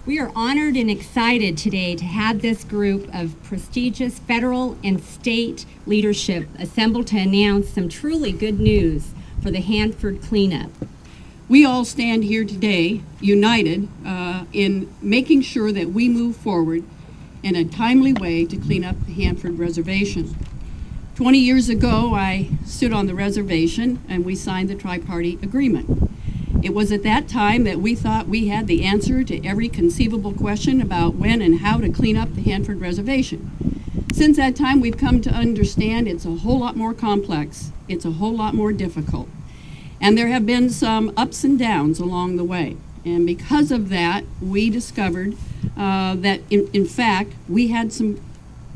We are honored and excited today to have this group of prestigious federal and state leadership assembled to announce some truly good news for the Hanford cleanup. We all stand here today united in making sure that we move forward in a timely way to clean up the Hanford Reservation. 20 years ago, I stood on the reservation and we signed the tri-party agreement. It was at that time that we thought we had the answer to every conceivable question about when and how to clean up the Hanford Reservation. Since that time, we've come to understand it's a whole lot more complex. It's a whole lot more difficult. And there have been some ups and downs along the way. And because of that, we discovered that in fact, we had some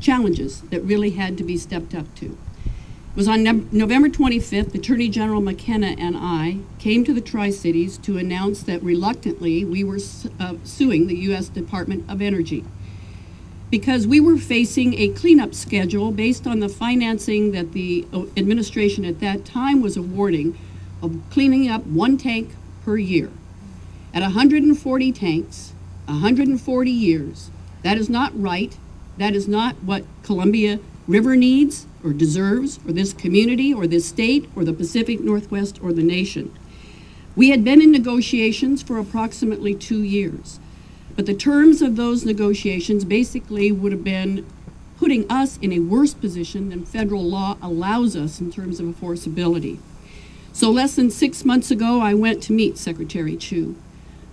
challenges that really had to be stepped up to. It was on November 25th, Attorney General McKenna and I came to the Tri-Cities to announce that reluctantly we were suing the U.S. Department of Energy because we were facing a cleanup schedule based on the financing that the administration at that time was awarding of cleaning up one tank per year. At 140 tanks, 140 years, that is not right. That is not what Columbia River needs or deserves, or this community, or this state, or the Pacific Northwest, or the nation. We had been in negotiations for approximately 2 years, but the terms of those negotiations basically would have been putting us in a worse position than federal law allows us in terms of enforceability. So less than 6 months ago, I went to meet Secretary Chu.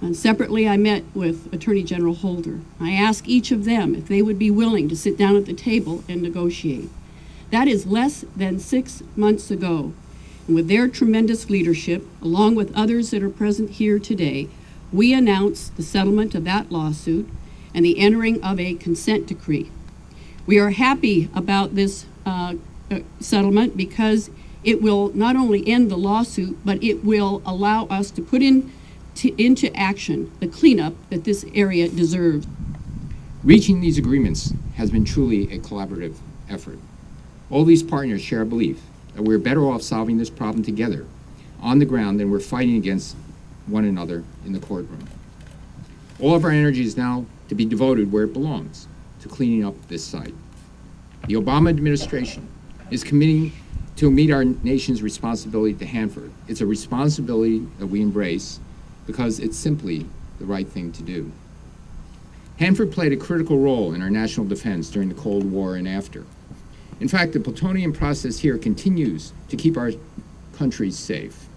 And separately, I met with Attorney General Holder. I asked each of them if they would be willing to sit down at the table and negotiate. That is less than 6 months ago. And with their tremendous leadership, along with others that are present here today, we announced the settlement of that lawsuit and the entering of a consent decree. We are happy about this settlement because it will not only end the lawsuit, but it will allow us to put into action the cleanup that this area deserves. Reaching these agreements has been truly a collaborative effort. All these partners share a belief that we're better off solving this problem together on the ground than we're fighting against one another in the courtroom. All of our energy is now to be devoted where it belongs, to cleaning up this site. The Obama administration is committing to meet our nation's responsibility to Hanford. It's a responsibility that we embrace because it's simply the right thing to do. Hanford played a critical role in our national defense during the Cold War and after. In fact, the plutonium process here continues to keep our country safe.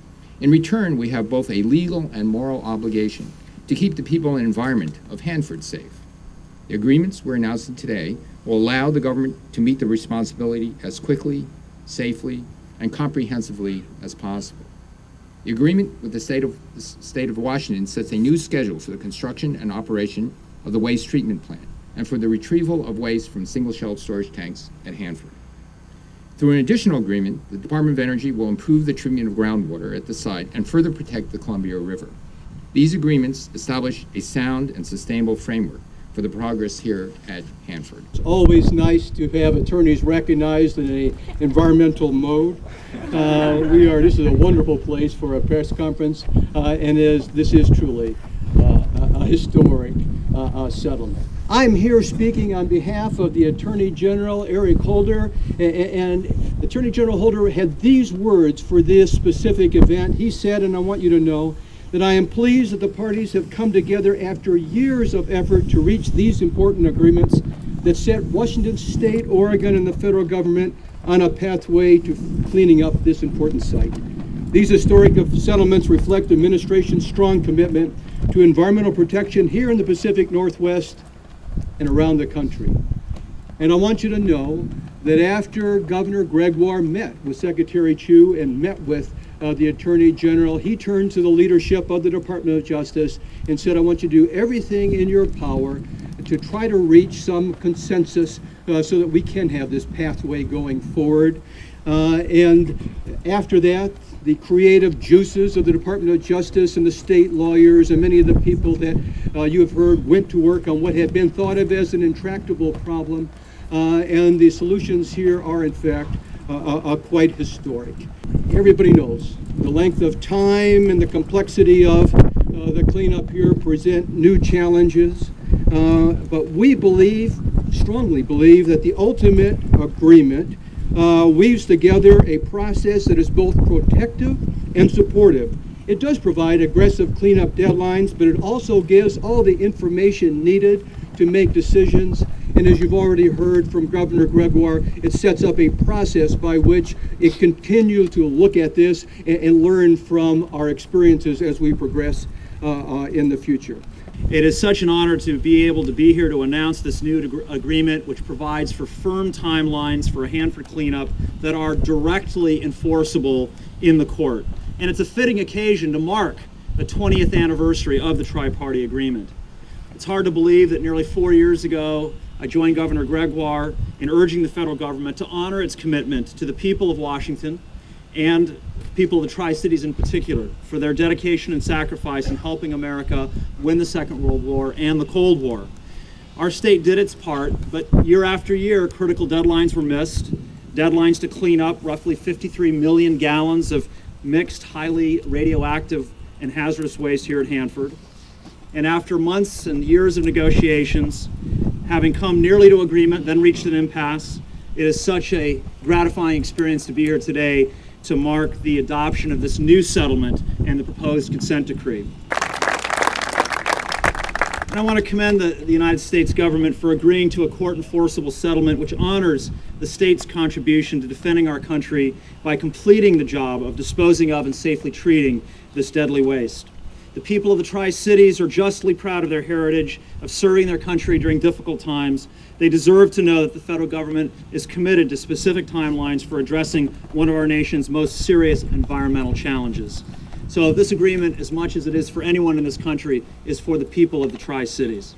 In return, we have both a legal and moral obligation to keep the people and environment of Hanford safe. The agreements we're announcing today will allow the government to meet the responsibility as quickly, safely, and comprehensively as possible. The agreement with the state of Washington sets a new schedule for the construction and operation of the waste treatment plant and for the retrieval of waste from single-shelled storage tanks at Hanford. Through an additional agreement, the Department of Energy will improve the treatment of groundwater at the site and further protect the Columbia River. These agreements establish a sound and sustainable framework for the progress here at Hanford. It's always nice to have attorneys recognized in an environmental mode. This is a wonderful place for a press conference, and this is truly a historic settlement. I'm here speaking on behalf of the Attorney General, Eric Holder, and Attorney General Holder had these words for this specific event. He said, and I want you to know, that I am pleased that the parties have come together after years of effort to reach these important agreements that set Washington State, Oregon, and the federal government on a pathway to cleaning up this important site. These historic settlements reflect the administration's strong commitment to environmental protection here in the Pacific Northwest and around the country. And I want you to know that after Governor Gregoire met with Secretary Chu and met with the Attorney General, he turned to the leadership of the Department of Justice and said, I want you to do everything in your power to try to reach some consensus so that we can have this pathway going forward. And after that, the creative juices of the Department of Justice and the state lawyers and many of the people that you have heard went to work on what had been thought of as an intractable problem. And the solutions here are, in fact, quite historic. Everybody knows the length of time and the complexity of the cleanup here present new challenges, but we strongly believe that the ultimate agreement weaves together a process that is both protective and supportive. It does provide aggressive cleanup deadlines, but it also gives all the information needed to make decisions. And as you've already heard from Governor Gregoire, it sets up a process by which it continues to look at this and learn from our experiences as we progress in the future. It is such an honor to be able to be here to announce this new agreement, which provides for firm timelines for a Hanford cleanup that are directly enforceable in the court. And it's a fitting occasion to mark the 20th anniversary of the Tri-Party Agreement. It's hard to believe that nearly 4 years ago, I joined Governor Gregoire in urging the federal government to honor its commitment to the people of Washington and people of the Tri-Cities in particular for their dedication and sacrifice in helping America win the Second World War and the Cold War. Our state did its part, but year after year, critical deadlines were missed. Deadlines to clean up roughly 53 million gallons of mixed, highly radioactive and hazardous waste here at Hanford. And after months and years of negotiations, having come nearly to agreement, then reached an impasse, it is such a gratifying experience to be here today to mark the adoption of this new settlement and the proposed consent decree. And I want to commend the United States government for agreeing to a court-enforceable settlement which honors the state's contribution to defending our country by completing the job of disposing of and safely treating this deadly waste. The people of the Tri-Cities are justly proud of their heritage of serving their country during difficult times. They deserve to know that the federal government is committed to specific timelines for addressing one of our nation's most serious environmental challenges. So this agreement, as much as it is for anyone in this country, is for the people of the Tri-Cities.